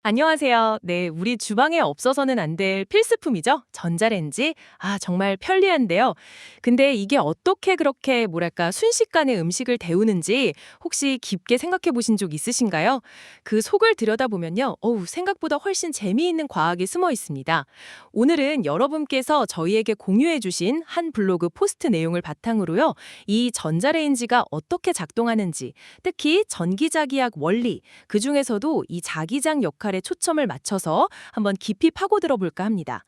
안녕하세요. 네, 우리 주방에 없어서는 안 될 필수품이죠. 전자레인지. 정말 편리한데요. 근데 이게 어떻게 그렇게 뭐랄까 순식간에 음식을 데우는지 혹시 깊게 생각해 보신 적 있으신가요? 그 속을 들여다보면요. 생각보다 훨씬 재미있는 과학이 숨어 있습니다. 오늘은 여러분께서 저희에게 공유해 주신 한 블로그 포스트 내용을 바탕으로요. 이 전자레인지가 어떻게 작동하는지, 특히 전기자기학 원리, 그중에서도 이 자기장 역할에 초점을 맞춰서 한번 깊이 파고들어 볼까 합니다.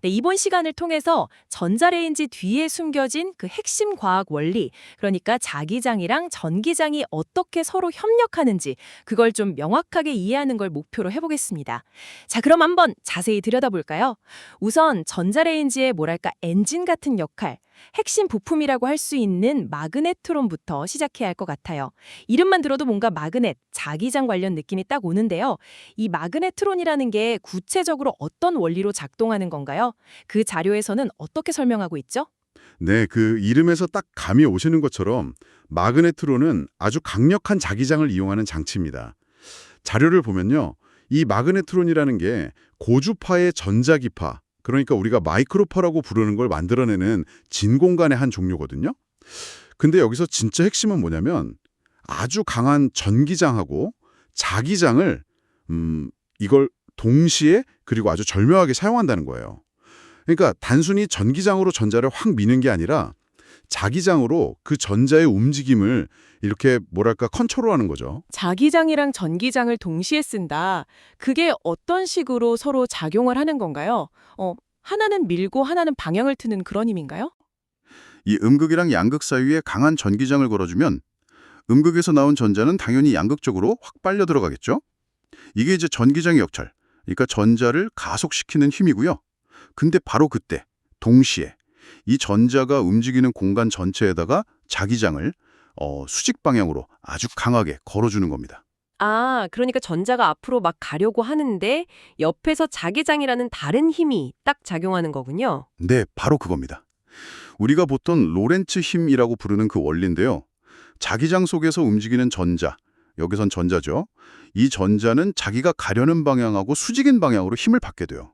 네, 이번 시간을 통해서 전자레인지 뒤에 숨겨진 그 핵심 과학 원리, 그러니까 자기장이랑 전기장이 어떻게 서로 협력하는지 그걸 좀 명확하게 이해하는 걸 목표로 해보겠습니다. 자, 그럼 한번 자세히 들여다볼까요? 우선 전자레인지의 뭐랄까 엔진 같은 역할, 핵심 부품이라고 할 수 있는 마그네트론부터 시작해야 할 것 같아요. 이름만 들어도 뭔가 마그넷, 자기장 관련 느낌이 딱 오는데요. 이 마그네트론이라는 게 구체적으로 어떤 원리로 작동하는 건가요? 그 자료에서는 어떻게 설명하고 있죠? 네, 그 이름에서 딱 감이 오시는 것처럼 마그네트론은 아주 강력한 자기장을 이용하는 장치입니다. 자료를 보면요. 이 마그네트론이라는 게 고주파의 전자기파, 그러니까 우리가 마이크로파라고 부르는 걸 만들어내는 진공관의 한 종류거든요. 근데 여기서 진짜 핵심은 뭐냐면 아주 강한 전기장하고 자기장을 이걸 동시에 그리고 아주 절묘하게 사용한다는 거예요. 그러니까 단순히 전기장으로 전자를 확 미는 게 아니라 자기장으로 그 전자의 움직임을 이렇게 뭐랄까 컨트롤하는 거죠. 자기장이랑 전기장을 동시에 쓴다. 그게 어떤 식으로 서로 작용을 하는 건가요? 하나는 밀고 하나는 방향을 트는 그런 힘인가요? 이 음극이랑 양극 사이에 강한 전기장을 걸어주면 음극에서 나온 전자는 당연히 양극 쪽으로 확 빨려 들어가겠죠. 이게 이제 전기장의 역할, 그러니까 전자를 가속시키는 힘이고요. 근데 바로 그때 동시에 이 전자가 움직이는 공간 전체에다가 자기장을 수직 방향으로 아주 강하게 걸어주는 겁니다. 그러니까 전자가 앞으로 막 가려고 하는데 옆에서 자기장이라는 다른 힘이 딱 작용하는 거군요. 네, 바로 그겁니다. 우리가 보통 로렌츠 힘이라고 부르는 그 원리인데요. 자기장 속에서 움직이는 전자, 여기선 전자죠. 이 전자는 자기가 가려는 방향하고 수직인 방향으로 힘을 받게 돼요.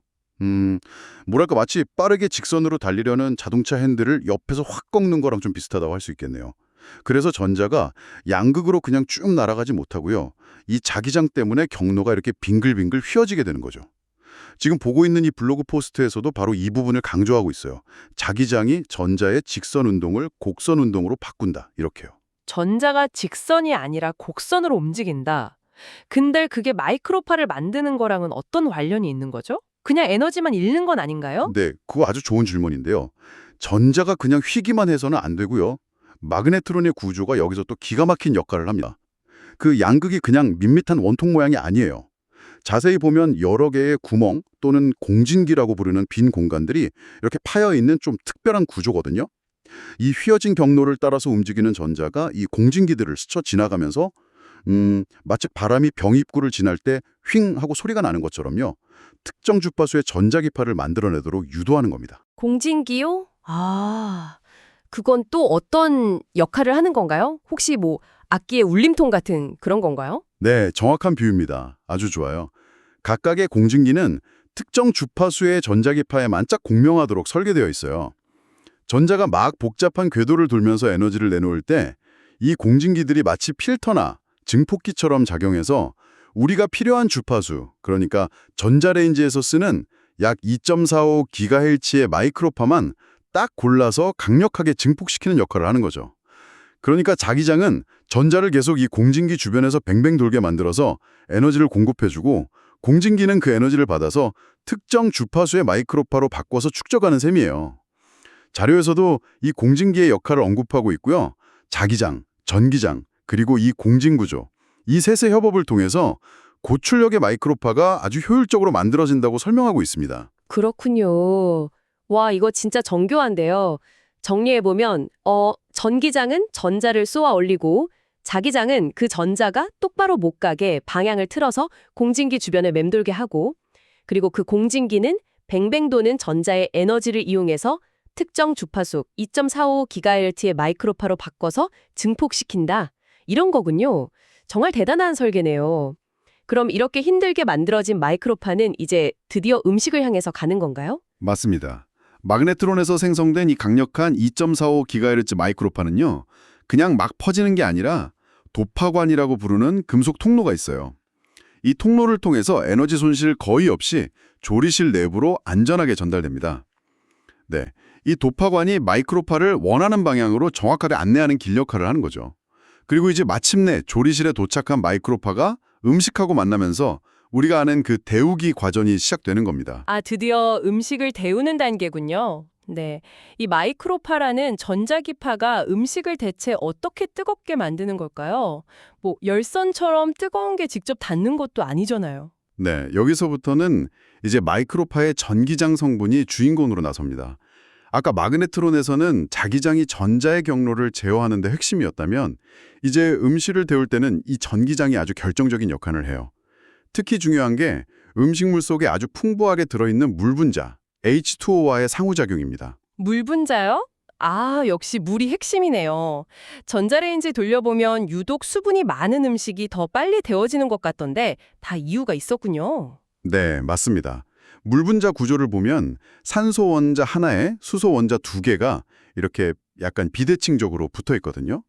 뭐랄까 마치 빠르게 직선으로 달리려는 자동차 핸들을 옆에서 확 꺾는 거랑 좀 비슷하다고 할 수 있겠네요. 그래서 전자가 양극으로 그냥 쭉 날아가지 못하고요. 이 자기장 때문에 경로가 이렇게 빙글빙글 휘어지게 되는 거죠. 지금 보고 있는 이 블로그 포스트에서도 바로 이 부분을 강조하고 있어요. 자기장이 전자의 직선 운동을 곡선 운동으로 바꾼다. 이렇게요. 전자가 직선이 아니라 곡선으로 움직인다. 근데 그게 마이크로파를 만드는 거랑은 어떤 관련이 있는 거죠? 그냥 에너지만 잃는 건 아닌가요? 네, 그거 아주 좋은 질문인데요. 전자가 그냥 휘기만 해서는 안 되고요. 마그네트론의 구조가 여기서 또 기가 막힌 역할을 합니다. 그 양극이 그냥 밋밋한 원통 모양이 아니에요. 자세히 보면 여러 개의 구멍 또는 공진기라고 부르는 빈 공간들이 이렇게 파여 있는 좀 특별한 구조거든요. 이 휘어진 경로를 따라서 움직이는 전자가 이 공진기들을 스쳐 지나가면서 마치 바람이 병입구를 지날 때 휭 하고 소리가 나는 것처럼요. 특정 주파수의 전자기파를 만들어내도록 유도하는 겁니다. 공진기요? 그건 또 어떤 역할을 하는 건가요? 혹시 뭐 악기의 울림통 같은 그런 건가요? 네, 정확한 비유입니다. 아주 좋아요. 각각의 공진기는 특정 주파수의 전자기파에만 짝 공명하도록 설계되어 있어요. 전자가 막 복잡한 궤도를 돌면서 에너지를 내놓을 때 이 공진기들이 마치 필터나 증폭기처럼 작용해서 우리가 필요한 주파수, 그러니까 전자레인지에서 쓰는 약 2.45GHz의 마이크로파만 딱 골라서 강력하게 증폭시키는 역할을 하는 거죠. 그러니까 자기장은 전자를 계속 이 공진기 주변에서 뱅뱅 돌게 만들어서 에너지를 공급해주고 공진기는 그 에너지를 받아서 특정 주파수의 마이크로파로 바꿔서 축적하는 셈이에요. 자료에서도 이 공진기의 역할을 언급하고 있고요. 자기장, 전기장, 그리고 이 공진구조, 이 셋의 협업을 통해서 고출력의 마이크로파가 아주 효율적으로 만들어진다고 설명하고 있습니다. 그렇군요. 와, 이거 진짜 정교한데요. 정리해보면, 전기장은 전자를 쏘아 올리고, 자기장은 그 전자가 똑바로 못 가게 방향을 틀어서 공진기 주변에 맴돌게 하고, 그리고 그 공진기는 뱅뱅 도는 전자의 에너지를 이용해서 특정 주파수 2.45GHz의 마이크로파로 바꿔서 증폭시킨다. 이런 거군요. 정말 대단한 설계네요. 그럼 이렇게 힘들게 만들어진 마이크로파는 이제 드디어 음식을 향해서 가는 건가요? 맞습니다. 마그네트론에서 생성된 이 강력한 2.45GHz 마이크로파는요. 그냥 막 퍼지는 게 아니라 도파관이라고 부르는 금속 통로가 있어요. 이 통로를 통해서 에너지 손실 거의 없이 조리실 내부로 안전하게 전달됩니다. 네, 이 도파관이 마이크로파를 원하는 방향으로 정확하게 안내하는 길 역할을 하는 거죠. 그리고 이제 마침내 조리실에 도착한 마이크로파가 음식하고 만나면서 우리가 아는 그 데우기 과정이 시작되는 겁니다. 아, 드디어 음식을 데우는 단계군요. 네. 이 마이크로파라는 전자기파가 음식을 대체 어떻게 뜨겁게 만드는 걸까요? 뭐 열선처럼 뜨거운 게 직접 닿는 것도 아니잖아요. 네, 여기서부터는 이제 마이크로파의 전기장 성분이 주인공으로 나섭니다. 아까 마그네트론에서는 자기장이 전자의 경로를 제어하는 데 핵심이었다면 이제 음식을 데울 때는 이 전기장이 아주 결정적인 역할을 해요. 특히 중요한 게 음식물 속에 아주 풍부하게 들어있는 물 분자, H2O와의 상호작용입니다. 물 분자요? 아, 역시 물이 핵심이네요. 전자레인지 돌려보면 유독 수분이 많은 음식이 더 빨리 데워지는 것 같던데 다 이유가 있었군요. 네, 맞습니다. 물 분자 구조를 보면 산소 원자 하나에 수소 원자 두 개가 이렇게 약간 비대칭적으로 붙어 있거든요.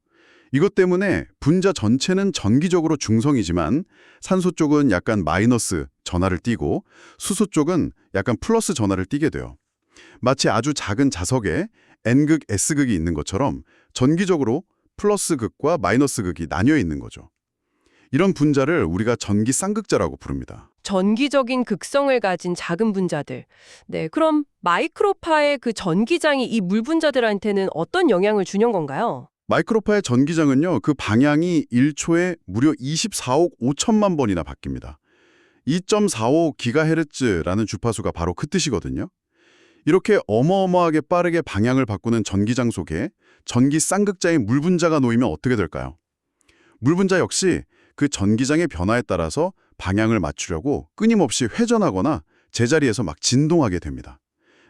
이것 때문에 분자 전체는 전기적으로 중성이지만 산소 쪽은 약간 마이너스 전하를 띠고 수소 쪽은 약간 플러스 전하를 띠게 돼요. 마치 아주 작은 자석에 N극, S극이 있는 것처럼 전기적으로 플러스 극과 마이너스 극이 나뉘어 있는 거죠. 이런 분자를 우리가 전기 쌍극자라고 부릅니다. 전기적인 극성을 가진 작은 분자들. 네, 그럼 마이크로파의 그 전기장이 이 물 분자들한테는 어떤 영향을 주는 건가요? 마이크로파의 전기장은요, 그 방향이 1초에 무려 24억 5천만 번이나 바뀝니다. 2.45GHz라는 주파수가 바로 그 뜻이거든요. 이렇게 어마어마하게 빠르게 방향을 바꾸는 전기장 속에 전기 쌍극자인 물 분자가 놓이면 어떻게 될까요? 물 분자 역시 그 전기장의 변화에 따라서 방향을 맞추려고 끊임없이 회전하거나 제자리에서 막 진동하게 됩니다.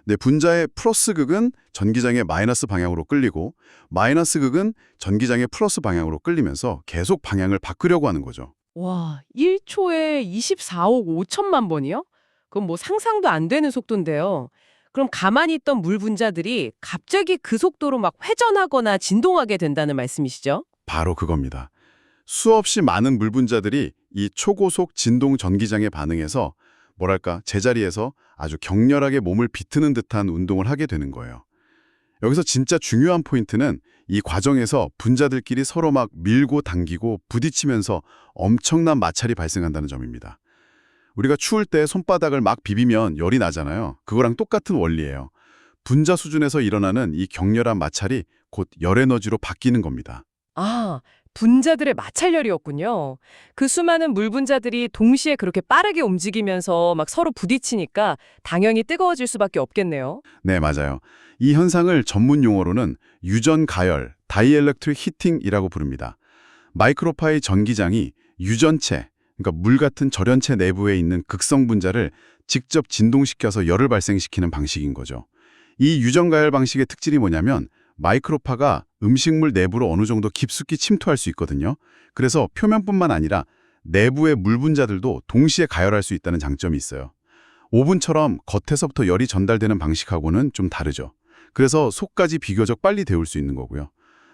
네, 분자의 플러스 극은 전기장의 마이너스 방향으로 끌리고 마이너스 극은 전기장의 플러스 방향으로 끌리면서 계속 방향을 바꾸려고 하는 거죠. 와, 1초에 24억 5천만 번이요? 그건 뭐 상상도 안 되는 속도인데요. 그럼 가만히 있던 물 분자들이 갑자기 그 속도로 막 회전하거나 진동하게 된다는 말씀이시죠? 바로 그겁니다. 수없이 많은 물 분자들이 이 초고속 진동 전기장에 반응해서 뭐랄까 제자리에서 아주 격렬하게 몸을 비트는 듯한 운동을 하게 되는 거예요. 여기서 진짜 중요한 포인트는 이 과정에서 분자들끼리 서로 막 밀고 당기고 부딪히면서 엄청난 마찰이 발생한다는 점입니다. 우리가 추울 때 손바닥을 막 비비면 열이 나잖아요. 그거랑 똑같은 원리예요. 분자 수준에서 일어나는 이 격렬한 마찰이 곧 열에너지로 바뀌는 겁니다. 아, 분자들의 마찰열이었군요. 그 수많은 물 분자들이 동시에 그렇게 빠르게 움직이면서 막 서로 부딪히니까 당연히 뜨거워질 수밖에 없겠네요. 네, 맞아요. 이 현상을 전문 용어로는 유전가열, 다이엘렉트릭 히팅이라고 부릅니다. 마이크로파의 전기장이 유전체, 그러니까 물 같은 절연체 내부에 있는 극성 분자를 직접 진동시켜서 열을 발생시키는 방식인 거죠. 이 유전가열 방식의 특징이 뭐냐면 마이크로파가 음식물 내부로 어느 정도 깊숙이 침투할 수 있거든요. 그래서 표면뿐만 아니라 내부의 물 분자들도 동시에 가열할 수 있다는 장점이 있어요. 오븐처럼 겉에서부터 열이 전달되는 방식하고는 좀 다르죠. 그래서 속까지 비교적 빨리 데울 수 있는 거고요.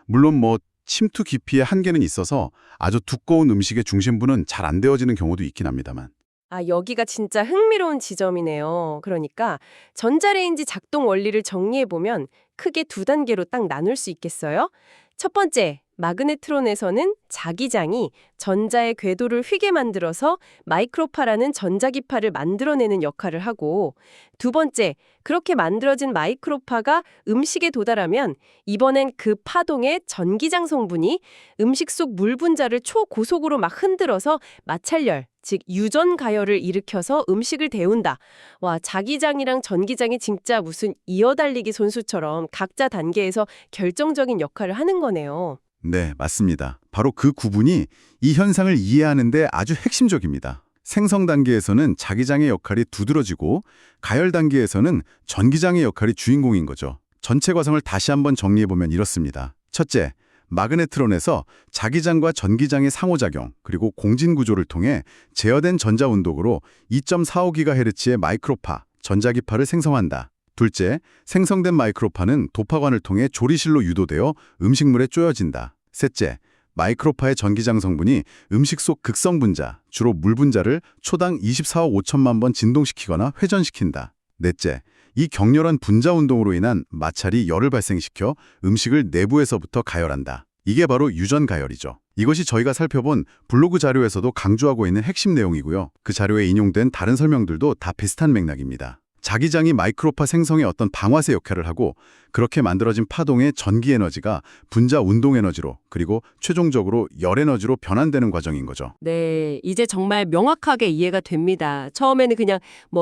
물론 뭐 침투 깊이의 한계는 있어서 아주 두꺼운 음식의 중심부는 잘 안 데워지는 경우도 있긴 합니다만. 아, 여기가 진짜 흥미로운 지점이네요. 그러니까 전자레인지 작동 원리를 정리해보면 크게 두 단계로 딱 나눌 수 있겠어요? 첫 번째, 마그네트론에서는 자기장이 전자의 궤도를 휘게 만들어서 마이크로파라는 전자기파를 만들어내는 역할을 하고, 두 번째, 그렇게 만들어진 마이크로파가 음식에 도달하면 이번엔 그 파동의 전기장 성분이 음식 속 물 분자를 초고속으로 막 흔들어서 마찰열, 즉 유전 가열을 일으켜서 음식을 데운다. 와, 자기장이랑 전기장이 진짜 무슨 이어달리기 선수처럼 각자 단계에서 결정적인 역할을 하는 거네요. 네, 맞습니다. 바로 그 구분이 이 현상을 이해하는 데 아주 핵심적입니다. 생성 단계에서는 자기장의 역할이 두드러지고 가열 단계에서는 전기장의 역할이 주인공인 거죠. 전체 과정을 다시 한번 정리해보면 이렇습니다. 첫째, 마그네트론에서 자기장과 전기장의 상호작용, 그리고 공진구조를 통해 제어된 전자운동으로 2.45GHz의 마이크로파, 전자기파를 생성한다. 둘째, 생성된 마이크로파는 도파관을 통해 조리실로 유도되어 음식물에 쪼여진다. 셋째, 마이크로파의 전기장 성분이 음식 속 극성 분자, 주로 물 분자를 초당 24억 5천만 번 진동시키거나 회전시킨다. 넷째, 이 격렬한 분자 운동으로 인한 마찰이 열을 발생시켜 음식을 내부에서부터 가열한다. 이게 바로 유전 가열이죠. 이것이 저희가 살펴본 블로그 자료에서도 강조하고 있는 핵심 내용이고요. 그 자료에 인용된 다른 설명들도 다 비슷한 맥락입니다. 자기장이 마이크로파 생성의 어떤 방아쇠 역할을 하고 그렇게 만들어진 파동의 전기 에너지가 분자 운동 에너지로 그리고 최종적으로 열 에너지로 변환되는 과정인 거죠. 네, 이제 정말 명확하게 이해가 됩니다. 처음에는 그냥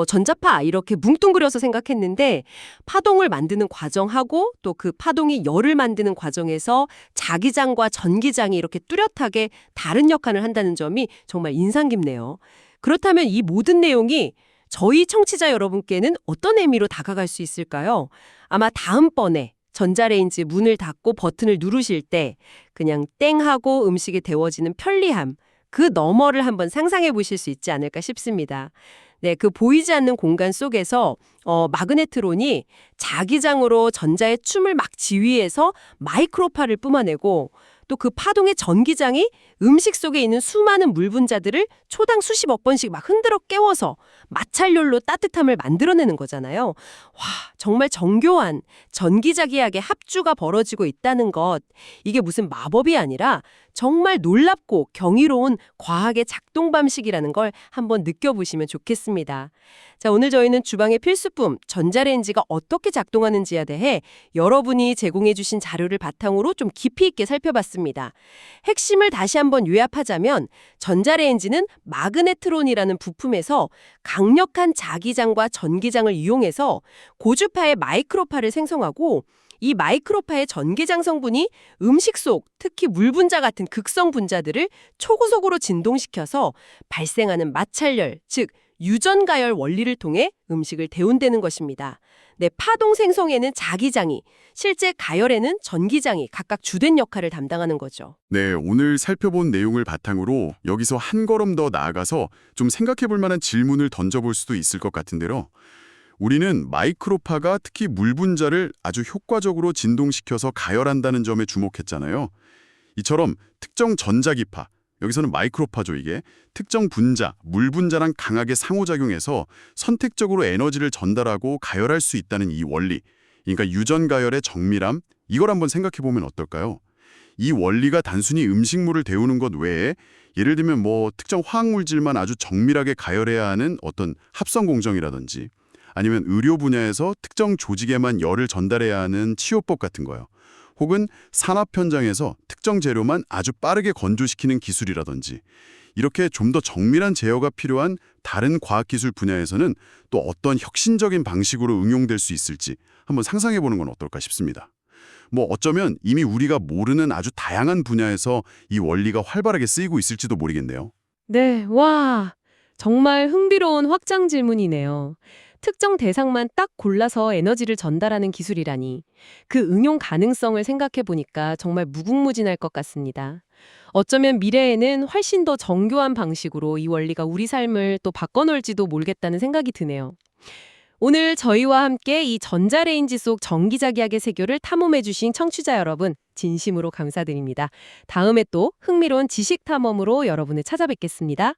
전자파 이렇게 뭉뚱그려서 생각했는데 파동을 만드는 과정하고 또 그 파동이 열을 만드는 과정에서 자기장과 전기장이 이렇게 뚜렷하게 다른 역할을 한다는 점이 정말 인상 깊네요. 그렇다면 이 모든 내용이 저희 청취자 여러분께는 어떤 의미로 다가갈 수 있을까요? 아마 다음번에 전자레인지 문을 닫고 버튼을 누르실 때 그냥 땡 하고 음식이 데워지는 편리함, 그 너머를 한번 상상해 보실 수 있지 않을까 싶습니다. 네, 그 보이지 않는 공간 속에서 마그네트론이 자기장으로 전자의 춤을 막 지휘해서 마이크로파를 뿜어내고 또 그 파동의 전기장이 음식 속에 있는 수많은 물 분자들을 초당 수십억 번씩 막 흔들어 깨워서 마찰열로 따뜻함을 만들어내는 거잖아요. 와, 정말 정교한 전기자기하게 합주가 벌어지고 있다는 것. 이게 무슨 마법이 아니라 정말 놀랍고 경이로운 과학의 작동 방식이라는 걸 한번 느껴보시면 좋겠습니다. 자, 오늘 저희는 주방의 필수품 전자레인지가 어떻게 작동하는지에 대해 여러분이 제공해 주신 자료를 바탕으로 좀 깊이 있게 살펴봤습니다. 핵심을 다시 한번 요약하자면 전자레인지는 마그네트론이라는 부품에서 강력한 자기장과 전기장을 이용해서 고주파의 마이크로파를 생성하고 이 마이크로파의 전기장 성분이 음식 속, 특히 물 분자 같은 극성 분자들을 초고속으로 진동시켜서 발생하는 마찰열, 즉 유전가열 원리를 통해 음식을 데운다는 것입니다. 네, 파동 생성에는 자기장이, 실제 가열에는 전기장이 각각 주된 역할을 담당하는 거죠. 네, 오늘 살펴본 내용을 바탕으로 여기서 한 걸음 더 나아가서 좀 생각해 볼 만한 질문을 던져볼 수도 있을 것 같은데요. 우리는 마이크로파가 특히 물 분자를 아주 효과적으로 진동시켜서 가열한다는 점에 주목했잖아요. 이처럼 특정 전자기파, 여기서는 마이크로파죠 이게, 특정 분자, 물 분자랑 강하게 상호작용해서 선택적으로 에너지를 전달하고 가열할 수 있다는 이 원리, 그러니까 유전 가열의 정밀함, 이걸 한번 생각해 보면 어떨까요? 이 원리가 단순히 음식물을 데우는 것 외에 예를 들면 특정 화학물질만 아주 정밀하게 가열해야 하는 어떤 합성 공정이라든지 아니면 의료 분야에서 특정 조직에만 열을 전달해야 하는 치료법 같은 거요. 혹은 산업 현장에서 특정 재료만 아주 빠르게 건조시키는 기술이라든지 이렇게 좀 더 정밀한 제어가 필요한 다른 과학기술 분야에서는 또 어떤 혁신적인 방식으로 응용될 수 있을지 한번 상상해보는 건 어떨까 싶습니다. 어쩌면 이미 우리가 모르는 아주 다양한 분야에서 이 원리가 활발하게 쓰이고 있을지도 모르겠네요. 네, 와, 정말 흥미로운 확장 질문이네요. 특정 대상만 딱 골라서 에너지를 전달하는 기술이라니. 그 응용 가능성을 생각해 보니까 정말 무궁무진할 것 같습니다. 어쩌면 미래에는 훨씬 더 정교한 방식으로 이 원리가 우리 삶을 또 바꿔놓을지도 모르겠다는 생각이 드네요. 오늘 저희와 함께 이 전자레인지 속 전기자기학의 세계를 탐험해 주신 청취자 여러분, 진심으로 감사드립니다. 다음에 또 흥미로운 지식 탐험으로 여러분을 찾아뵙겠습니다.